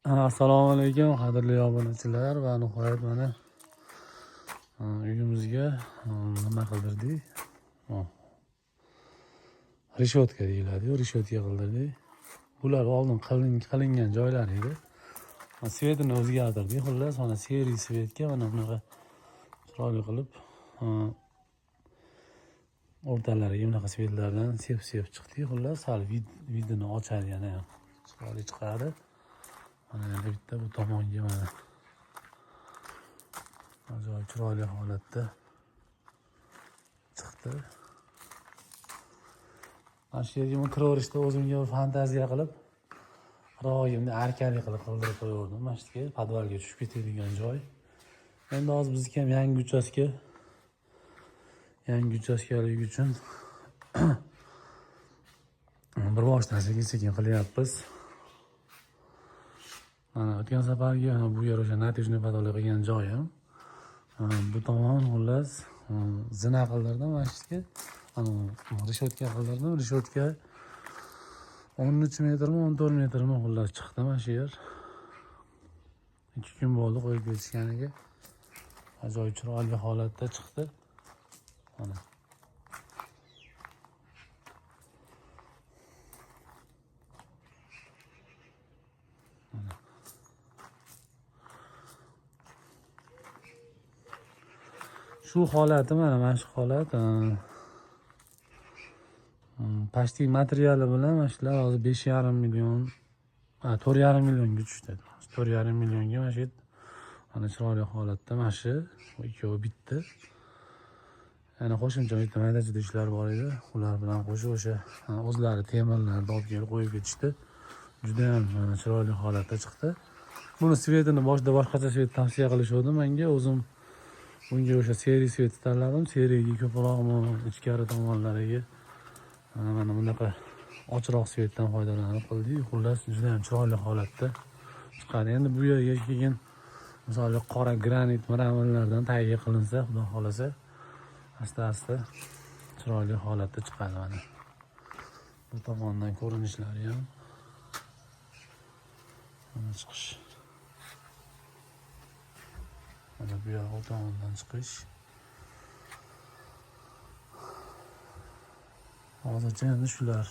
Assalomu alaykum qadrli obunachilar va nihoyat mana uyimizga nima qildirdik? Reshotka deyiladi-yu, reshotka qildirdik. Bular oldin qilingan joylar edi. Svetini o'zgartirdik. Xullas, mana seriy svetga mana bunaqa chiroyli qilib o'rtalariga bunaqa svetlardan sep chiqdik. Xullas, hali vidini ochadi, yana ham chiroyli chiqadi. Mana endi bitta bu tomonga mana ajoyib chiroyli holatda chiqdi. Mana shu yerga kiraverishda o'zimga fantaziya qilib, ro'yimni arkali qilib qildirib qo'yardim. Mana shu yerga podvalga tushib ketadigan joy. Endi hozir bizga ham yangi uchastkalik uchun bir boshdan sekin qilyapmiz. Mana o'tgan safargi bu yer o'sha natijniy podval qilgan joyim. Bu tomon xullas zina qildirdim mana shu yerga. Reshotka qildirdim. Reshotka 13 metrmi 14 metrmi xullas chiqdi mana shu yer. 2 kun bo'ldi qo'yib ketishganiga. Ajoyib chiroyli holatda chiqdi. Mana. Shu holati mana shu holat. Plastik materiali bilan mana shular hozir 5,5 million, 4,5 millionga tushdi. 4,5 millionga mana shu mana chiroyli holatda mana shu ikkovi bitdi. Yana qo'shimcha bitta mayda-chuyda ishlar bor edi. Ular bilan qo'shib o'sha o'zlari temirlarni olib kelib qo'yib ketishdi. Juda ham chiroyli holatda chiqdi. Buni svetini boshida boshqacha svet tavsiya qilishdi menga. O'zim bunga o'sha seriy svet tanladim. Seriyaga ko'proq ichkari tomonlariga mana bunaqa ochiqroq svetdan foydalanib qildik. Xullas juda ham chiroyli holatda chiqadi. Endi bu yerga keyin misol qora granit mramorlardan tagiga qilinsa, xudo xolasa, asta chiroyli holatda chiqadi mana. Bu tomondan ko'rinishlari ham mana chiqish. Mana bu yoq tomondan chiqish. Hozircha endi shular.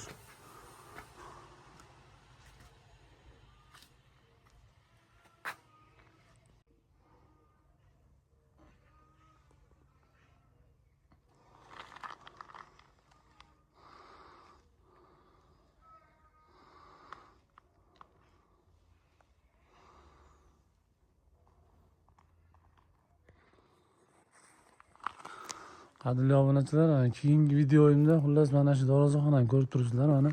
Qadrli obunachilar, keyingi videoyimda xullas mana shu darvozaxonani ko'rib turibsizlar. Mana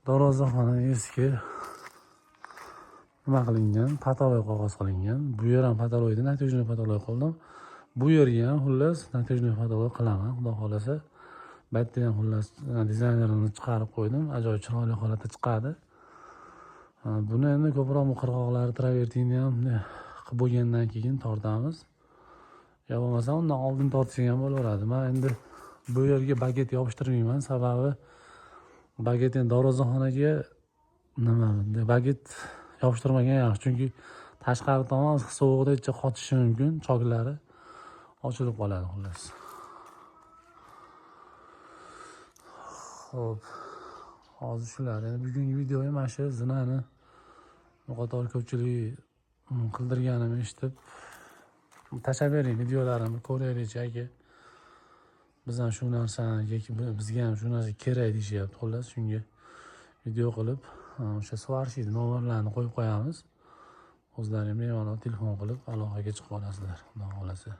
darvozaxona eski nima qilingan, patoloy qog'oz qilingan. Bu yer ham patoloyda natijniy patoloy qildim. Bu yerga ham xullas natijniy patoloy qilaman, xudo xolasa. Bu yerda ham xullas dizaynerini chiqarib qo'ydim. Ajoyib chiroyli holatda chiqadi. Buni endi ko'proq qirg'oqlari travertini ham qilib bo'lgandan keyin tortamiz. Ya bo'lmasa undan oldin tortsak ham bo'laveradi. Men endi bu yerga baget yopishtirmayman, sababi baget endi darvozaxonaga baget yopishtirmagan yaxshi, chunki tashqari tomon sovuqda ichga qotishi mumkin, choklari ochilib qoladi xullas. Xo'p. Hozir shular. Endi bugungi videoyim mana shu zinani qator ko'pchilik qildirganimni eshitib tashlab bering, videolarimni ko'raylik aka. Biz ham shu narsani bizga ham shu narsa kerak deyishyapti. Xullas, shunga video qilib o'sha svarshid nomerlarni qo'yib qo'yamiz. O'zlaringiz bemalol telefon qilib aloqaga chiqib olasizlar, xudo xolasa.